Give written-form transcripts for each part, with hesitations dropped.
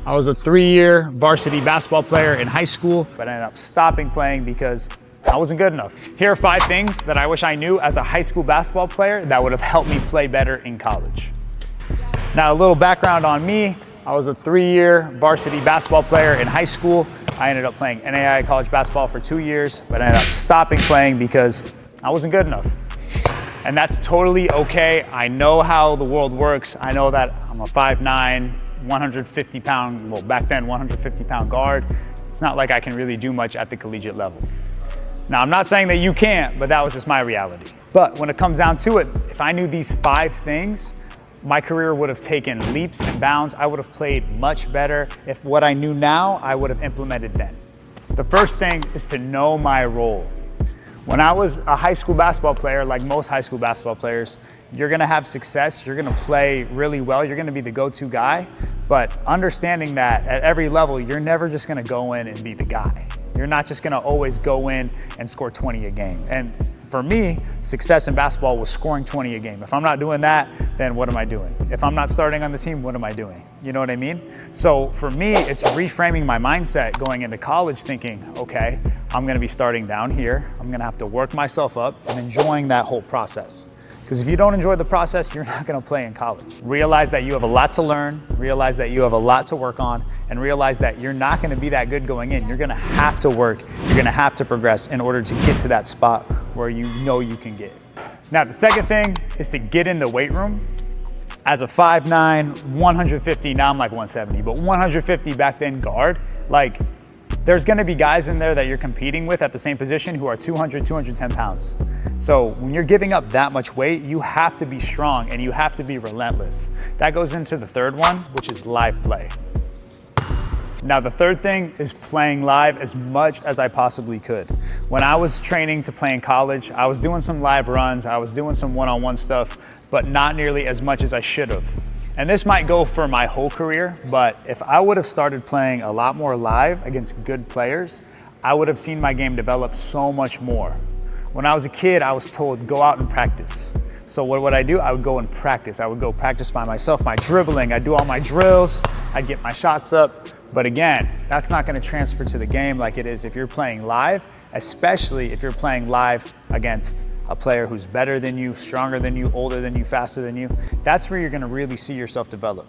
I was a 3-year varsity basketball player in high school, but I ended up stopping playing because I wasn't good enough. Here are 5 things that I wish I knew as a high school basketball player that would have helped me play better in college. Now, a little background on me. I was a 3-year varsity basketball player in high school. I ended up playing NAIA college basketball for 2 years, but I ended up stopping playing because I wasn't good enough. And that's totally okay. I know how the world works. I know that I'm a 5'9", 150 pound, well back then 150 pound guard. It's not like I can really do much at the collegiate level. Now, I'm not saying that you can't, but that was just my reality. But when it comes down to it, if I knew these 5 things, my career would have taken leaps and bounds. I would have played much better if what I knew now, I would have implemented then. The first thing is to know my role. When I was a high school basketball player, like most high school basketball players, you're gonna have success, you're gonna play really well, you're gonna be the go-to guy, but understanding that at every level, you're never just gonna go in and be the guy. You're not just gonna always go in and score 20 a game. And for me, success in basketball was scoring 20 a game. If I'm not doing that, then what am I doing? If I'm not starting on the team, what am I doing? You know what I mean? So for me, it's reframing my mindset going into college thinking, okay, I'm gonna be starting down here. I'm gonna have to work myself up and enjoying that whole process. Because if you don't enjoy the process, you're not gonna play in college. Realize that you have a lot to learn, realize that you have a lot to work on, and realize that you're not gonna be that good going in. You're gonna have to work, you're gonna have to progress in order to get to that spot where you know you can get. Now, the second thing is to get in the weight room. As a 5'9", 150, now I'm like 170, but 150 back then guard, like, there's gonna be guys in there that you're competing with at the same position who are 200, 210 pounds. So when you're giving up that much weight, you have to be strong and you have to be relentless. That goes into the third one, which is live play. Now, the third thing is playing live as much as I possibly could. When I was training to play in college, I was doing some live runs, I was doing some one-on-one stuff, but not nearly as much as I should have. And this might go for my whole career, but if I would have started playing a lot more live against good players, I would have seen my game develop so much more. When I was a kid, I was told, go out and practice. So what would I do? I would go and practice. I would go practice by myself, my dribbling. I'd do all my drills, I'd get my shots up. But again, that's not gonna transfer to the game like it is if you're playing live, especially if you're playing live against a player who's better than you, stronger than you, older than you, faster than you. That's where you're gonna really see yourself develop.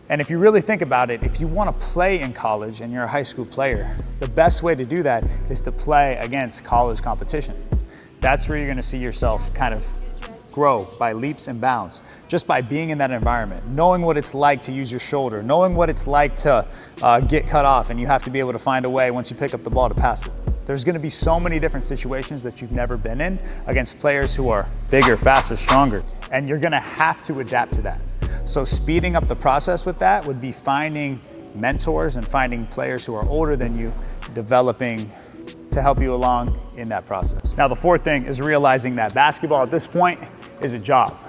And if you really think about it, if you wanna play in college and you're a high school player, the best way to do that is to play against college competition. That's where you're gonna see yourself kind of grow by leaps and bounds, just by being in that environment, knowing what it's like to use your shoulder, knowing what it's like to get cut off and you have to be able to find a way once you pick up the ball to pass it. There's gonna be so many different situations that you've never been in against players who are bigger, faster, stronger, and you're gonna have to adapt to that. So speeding up the process with that would be finding mentors and finding players who are older than you, developing to help you along in that process. Now, the fourth thing is realizing that basketball at this point is a job.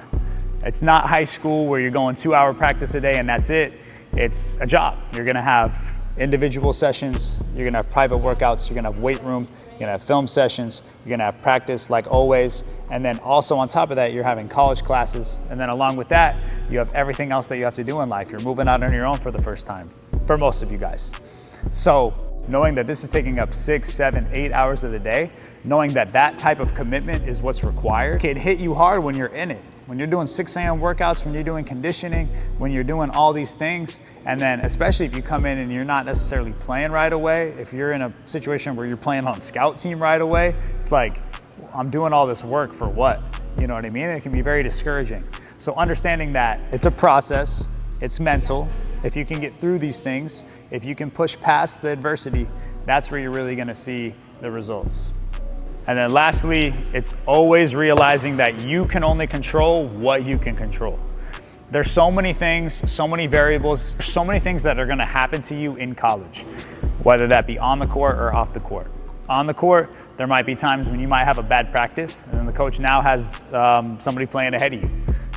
It's not high school where you're going 2-hour practice a day and that's it. It's a job. You're gonna have individual sessions, you're gonna have private workouts, you're gonna have weight room, you're gonna have film sessions, you're gonna have practice like always, and then also on top of that, you're having college classes, and then along with that, you have everything else that you have to do in life. You're moving out on your own for the first time, for most of you guys. So knowing that this is taking up 6, 7, 8 hours of the day, knowing that that type of commitment is what's required, can hit you hard when you're in it. When you're doing 6 a.m. workouts, when you're doing conditioning, when you're doing all these things, and then especially if you come in and you're not necessarily playing right away, if you're in a situation where you're playing on scout team right away, it's like, I'm doing all this work for what? You know what I mean? It can be very discouraging. So understanding that it's a process, it's mental. If you can get through these things, if you can push past the adversity, that's where you're really gonna see the results. And then lastly, it's always realizing that you can only control what you can control. There's so many things, so many variables, so many things that are gonna happen to you in college, whether that be on the court or off the court. On the court, there might be times when you might have a bad practice and then the coach now has somebody playing ahead of you.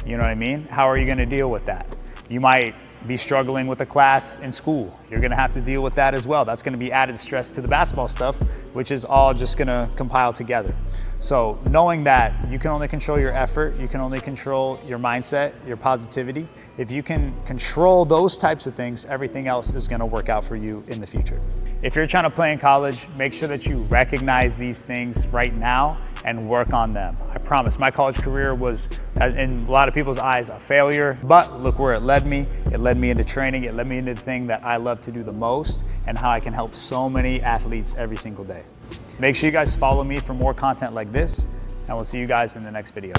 You know what I mean? How are you gonna deal with that? You might be struggling with a class in school. You're gonna have to deal with that as well. That's gonna be added stress to the basketball stuff, which is all just gonna compile together. So knowing that you can only control your effort, you can only control your mindset, your positivity. If you can control those types of things, everything else is gonna work out for you in the future. If you're trying to play in college, make sure that you recognize these things right now and work on them. I promise, my college career was, in a lot of people's eyes, a failure, but look where it led me. It led me into training. It led me into the thing that I love to do the most and how I can help so many athletes every single day. Make sure you guys follow me for more content like this, and we'll see you guys in the next video.